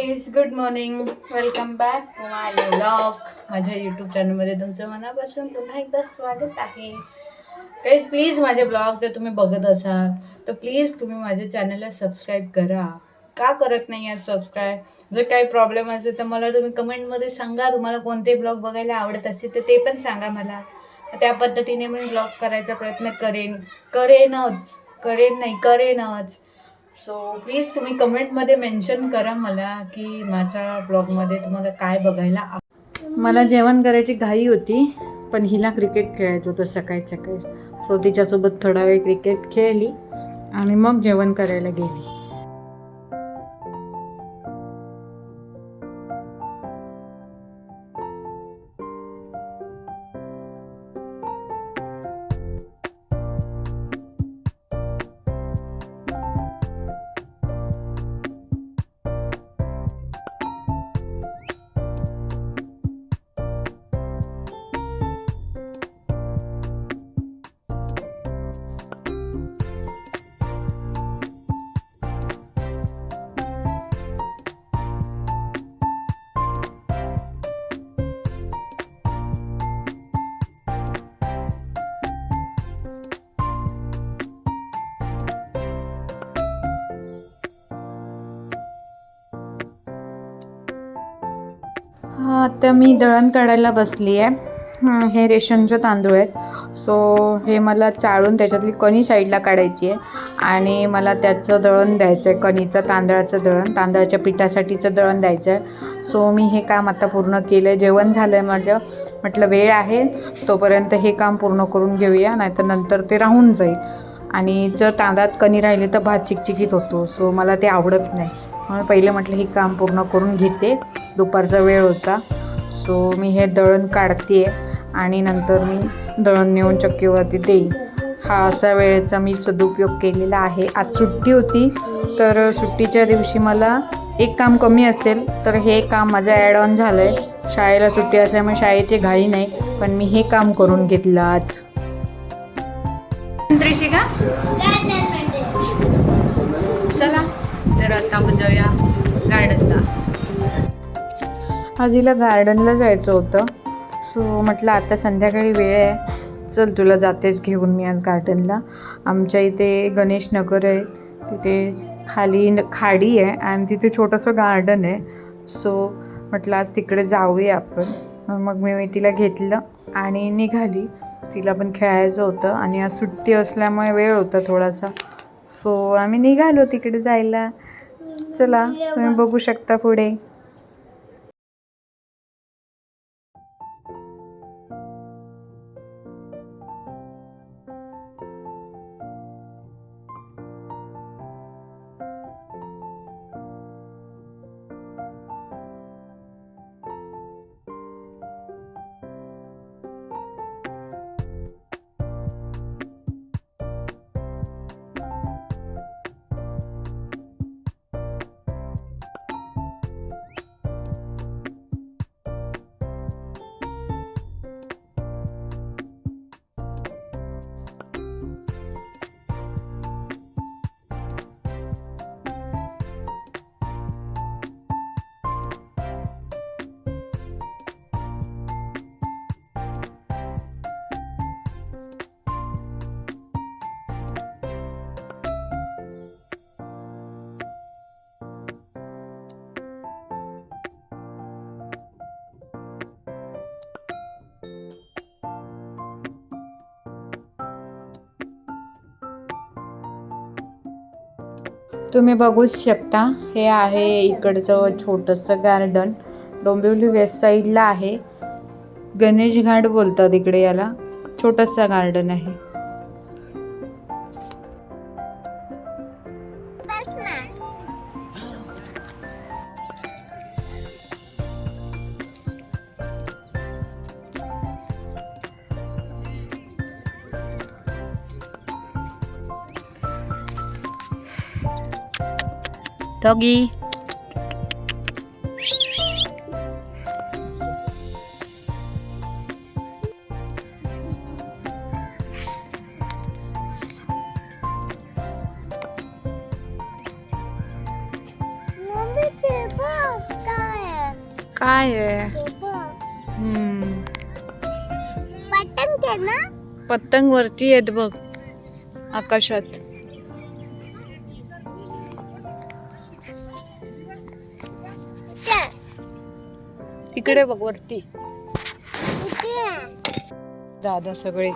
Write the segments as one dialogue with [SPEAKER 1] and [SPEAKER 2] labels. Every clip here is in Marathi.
[SPEAKER 1] Guys, good morning. Welcome back to my vlog. माझ्या यूट्यूब चॅनलमध्ये तुमचं मनापासून पुन्हा एकदा स्वागत आहे. गाईज, प्लीज माझे ब्लॉग जर तुम्ही बघत असाल तर प्लीज तुम्ही माझ्या चॅनलला सबस्क्राईब करा. का करत नाही आहे सबस्क्राईब? जर काही प्रॉब्लेम असेल तर मला तुम्ही कमेंटमध्ये सांगा. तुम्हाला कोणते ब्लॉग बघायला आवडत असेल तर ते पण सांगा मला. त्या पद्धतीने मी ब्लॉग करायचा प्रयत्न करेनच. सो प्लीज तुम्ही कमेंटमध्ये मेन्शन करा मला की माझ्या ब्लॉगमध्ये तुम्हाला काय बघायला मला जेवण करायची घाई होती, पण हिला क्रिकेट खेळायचं होतं सकाळी. सो तिच्यासोबत थोडा वेळ क्रिकेट खेळली आणि मग जेवण करायला गेली. आता मी दळण काढायला बसली आहे. हे रेशनचे तांदूळ आहेत. सो हे मला चाळून त्याच्यातली कणी साईडला काढायची आहे आणि मला त्याचं दळण द्यायचं आहे. कणीचं तांदळाचं दळण, तांदळाच्या पिठासाठीचं दळण द्यायचं आहे. सो मी हे काम आता पूर्ण केलं आहे. जेवण झालं आहे माझं. म्हटलं वेळ आहे तोपर्यंत हे काम पूर्ण करून घेऊया, नाहीतर नंतर ते राहून जाईल. आणि जर तांदळात कणी राहिली तर भात चिकचिकीत होतो. सो मला ते आवडत नाही, म्हणून पहिले म्हटलं हे काम पूर्ण करून घेते. दुपारचा वेळ होता. सो मी हे दळण काढते आणि नंतर मी दळण नेऊन चक्कीवरती देईन. हा असा वेळेचा मी सदुपयोग केलेला आहे. आज सुट्टी होती, तर सुट्टीच्या दिवशी मला एक काम कमी असेल तर हे काम माझं ॲड ऑन झालं आहे. शाळेला सुट्टी असल्यामुळे शाळेची घाई नाही, पण मी हे काम करून घेतलं आज. ऋषिका, चला तर आता आपण जाऊया गार्डनला. आज हिला गार्डनला जायचं होतं. सो म्हटलं आता संध्याकाळी वेळ आहे, चल तुला जातेच घेऊन मी आज गार्डनला. आमच्या इथे गणेश नगर आहे, तिथे खाली खाडी आहे आणि तिथे छोटंसं गार्डन आहे. सो म्हटलं आज तिकडे जाऊया आपण. मग मी तिला घेतलं आणि निघाली. तिला पण खेळायचं होतं आणि आज सुट्टी असल्यामुळे वेळ होता थोडासा. सो आम्ही निघालो तिकडे जायला. चला, तुम्ही बघू शकता पुढे. तुम्ही बघूच शकता, हे आहे इकडचं छोटंसं गार्डन. डोंबिवली वेस्ट साईडला आहे. गणेश घाट बोलतात इकडे याला. छोटंसं गार्डन आहे. डॉगी, काय आहे?
[SPEAKER 2] पतंग आहे ना?
[SPEAKER 1] पतंग वरती आहेत बघ आकाशात. इकडे बघ वरती दादा सगळे.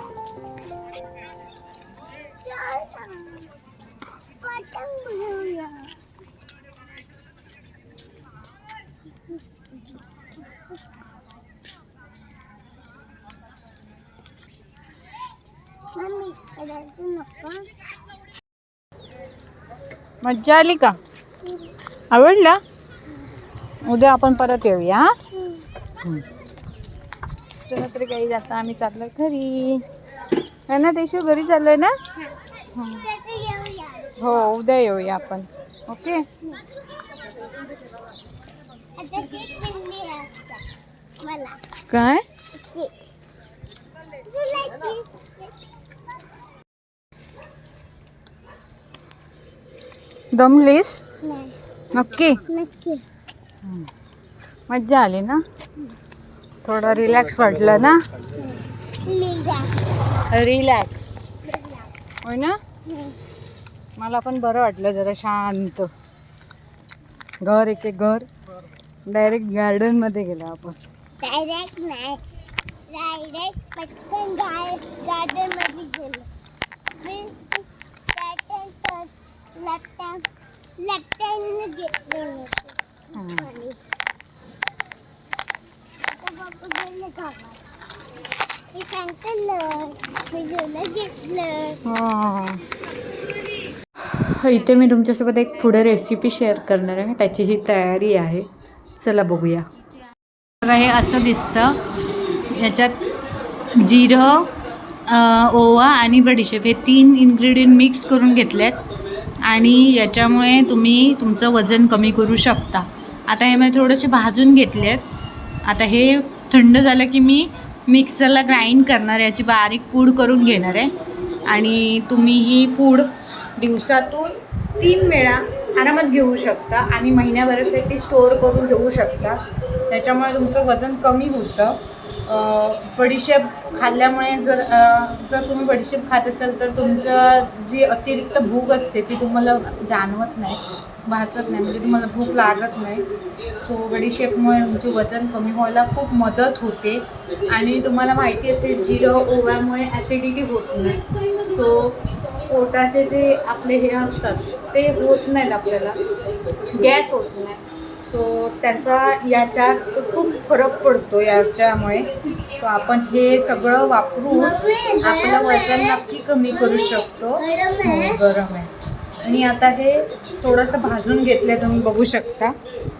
[SPEAKER 1] मज्जा आली का? आवडला? उद्या आपण परत येऊया. चला तरी काही जाता आम्ही चाललोय घरी. है ना देशू? घरी चाललोय ना? हो उद्या येऊया आपण. ओके. काय दमलीस? नक्की? मज्जा आली ना? थोडं रिलॅक्स वाटलं ना? रिलॅक्स होय ना? मला पण बरं वाटलं जरा शांत. घर घर डायरेक्ट गार्डन मध्ये गेलो आपण.
[SPEAKER 2] डायरेक्ट नाही, डायरेक्ट पटकन गार्डन मध्ये गेलो.
[SPEAKER 1] इथे मी तुमच्यासोबत एक पुढे रेसिपी शेअर करणार आहे. त्याची ही तयारी आहे. चला बघूया. बघा हे असं दिसतं. ह्याच्यात जिरं, ओवा आणि बडीशेप हे 3 इन्ग्रेडियंट मिक्स करून घेतलेत आणि याच्यामुळे तुम्ही तुमचं वजन कमी करू शकता. आता हे मी थोडेसे भाजून घेतलेत. आता हे थंड झालं की मी मिक्सरला ग्राइंड करणार. याची बारीक पूड करून घेणार आहे आणि तुम्ही ही पूड दिवसातून 3 वेळा आरामात घेऊ शकता आणि महिन्याभरासाठी स्टोअर करून ठेवू शकता. त्याच्यामुळे तुमचं वजन कमी होतं. बडीशेप खाल्ल्यामुळे जर तुम्ही बडीशेप खात असाल तर तुमचं जी अतिरिक्त भूक असते ती तुम्हाला जाणवत नाही, भासत नाही, म्हणजे तुम्हाला भूक लागत नाही. सो बडीशेपमुळे तुमचे वजन कमी व्हायला खूप मदत होते. आणि तुम्हाला माहिती असेल जिरं ओव्यामुळे ॲसिडिटी होत नाही. सो पोटाचे जे आपले हे असतात ते होत नाहीत, आपल्याला गॅस होत नाही. सो त्याचा याच्यात खूप फरक पडतो याच्यामुळे. सो आपण हे सगळं वापरून आपलं वजन नक्की कमी करू शकतो. गरम आहे. मी आता हे थोडंसं भाजून घेतलं, तुम्ही बघू शकता.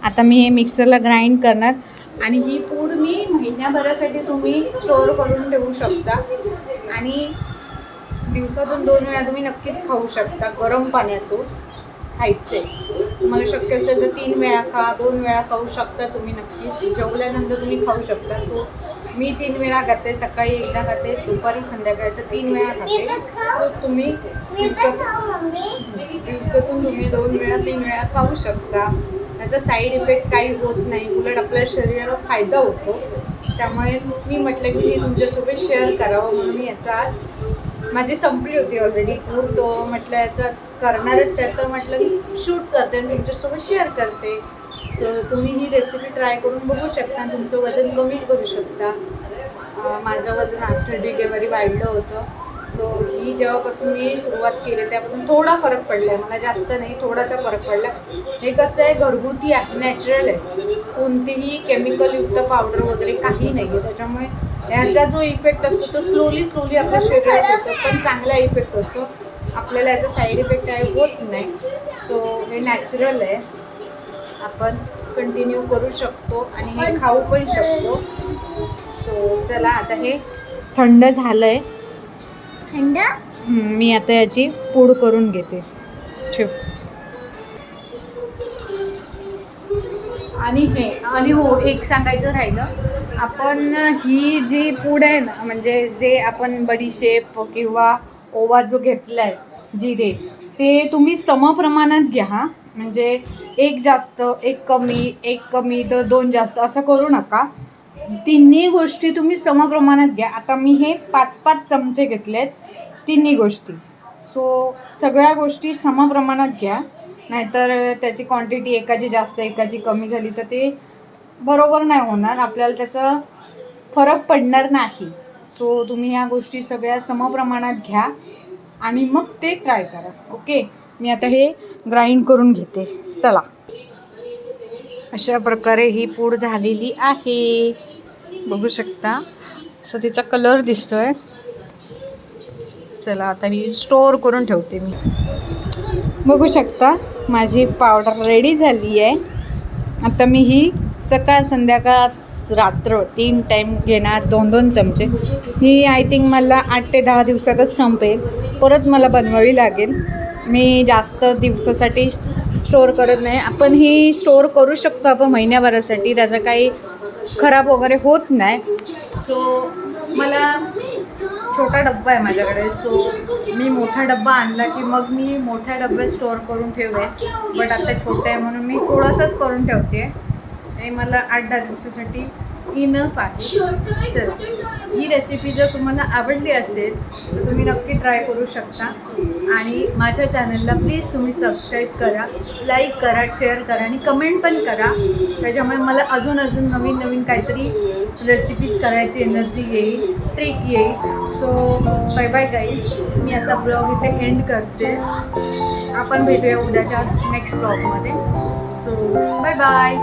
[SPEAKER 1] आता मी हे मिक्सरला ग्राइंड करणार आणि ही पूड मी महिन्याभरासाठी तुम्ही स्टोअर करून ठेवू शकता आणि दिवसातून 2 वेळा तुम्ही नक्कीच खाऊ शकता. गरम पाण्यातून खायचे. तुम्हाला शक्य असेल तर 3 वेळा खा, 2 वेळा खाऊ शकता तुम्ही नक्कीच. जेवल्यानंतर तुम्ही खाऊ शकता. तो मी 3 वेळा खाते, सकाळी एकदा खाते, दुपारी संध्याकाळचं 3 वेळा खाते. तर तुम्ही दिवसातून तुम्ही 2 वेळा 3 वेळा खाऊ शकता. त्याचा साईड इफेक्ट काही होत नाही, उलट आपल्या शरीराला फायदा होतो. त्यामुळे मी म्हटलं की मी तुमच्यासोबत शेअर करावं म्हणून मी याचा आज माझी संपली होती ऑलरेडी पूड. तो म्हटलं याचा करणारच आहे तर म्हटलं मी शूट करते आणि तुमच्यासोबत शेअर करते. सो तुम्ही ही रेसिपी ट्राय करून बघू शकता आणि तुमचं वजन कमी करू शकता. माझं वजन आफ्टर डिलिव्हरी वाढलं होतं. सो ही जेव्हापासून मी सुरुवात केली त्यापासून थोडा फरक पडला आहे. मला जास्त नाही, थोडासा फरक पडला. हे कसं आहे, घरगुती आहे, नॅचरल आहे. कोणतीही केमिकलयुक्त पावडर वगैरे काही नाही आहे. त्याच्यामुळे याचा जो इफेक्ट असतो तो स्लोली आपल्या शरीरात होतो, पण चांगला इफेक्ट असतो. आपल्याला याचा साईड इफेक्ट काही होत नाही. सो हे नॅचरल आहे, आपण कंटिन्यू करू शकतो आणि हे खाऊ पण शकतो. सो चला आता हे थंड झालं आहे.
[SPEAKER 2] थंड
[SPEAKER 1] मी आता याची पूड करून घेते. ठेव. आणि हो एक सांगायचं राहिलं, आपण ही जी पूड आहे ना, म्हणजे जे आपण बडीशेप किंवा ओवा जो घेतला आहे, जिरे, ते तुम्ही समप्रमाणात घ्या. म्हणजे एक जास्त, एक कमी तर 2 जास्त असं करू नका. तिन्ही गोष्टी तुम्ही समप्रमाणात घ्या. आता मी हे 5-5 चमचे घेतलेत तिन्ही गोष्टी. सो सगळ्या गोष्टी समप्रमाणात घ्या, नाहीतर त्याची क्वांटिटी एकाची जास्त एकाची कमी झाली तर ते बरोबर नाही होणार, आपल्याला त्याचा फरक पडणार नाही. सो तुम्ही ह्या गोष्टी सगळ्या समप्रमाणात घ्या आणि मग ते ट्राय करा. ओके, मी आता हे ग्राइंड करून घेते. चला, अशा प्रकारे ही पूड झालेली आहे, बघू शकता. सो तिचा कलर दिसतोय. चला आता ही स्टोअर करून ठेवते मी. बघू शकता माझी पावडर रेडी झाली आहे. आता मी ही सकाळ संध्याकाळ रात्र 3 टाईम घेणार, 2-2 चमचे. ही आय थिंक मला 8 ते 10 दिवसातच संपेल. परत मला बनवावी लागेल. मी जास्त दिवसासाठी स्टोअर करत नाही. आपण ही स्टोअर करू शकतो आपण महिन्याभरासाठी, त्याचा काही खराब वगैरे होत नाही. सो मला छोटा डब्बा आहे माझ्याकडे, सो मी मोठा डब्बा आणला की मग मी मोठ्या डब्यात स्टोअर करून ठेवले. बट आता छोटे आहे म्हणून मी थोडासाच करून ठेवते. हे मला 8-10 दिवसासाठी इनफ आहे. चला, ही रेसिपी जर तुम्हाला आवडली असेल तर तुम्ही नक्की ट्राय करू शकता. आणि माझ्या चॅनलला प्लीज तुम्ही सबस्क्राईब करा, लाईक करा, शेअर करा आणि कमेंट पण करा. त्याच्यामुळे मला अजून नवीन काहीतरी रेसिपीज करायची एनर्जी येईल, ट्रिक येईल. सो बाय बाय गाईज, मी आता ब्लॉग इथे एंड करते. आपण भेटूया उद्याच्या नेक्स्ट ब्लॉगमध्ये. So bye bye.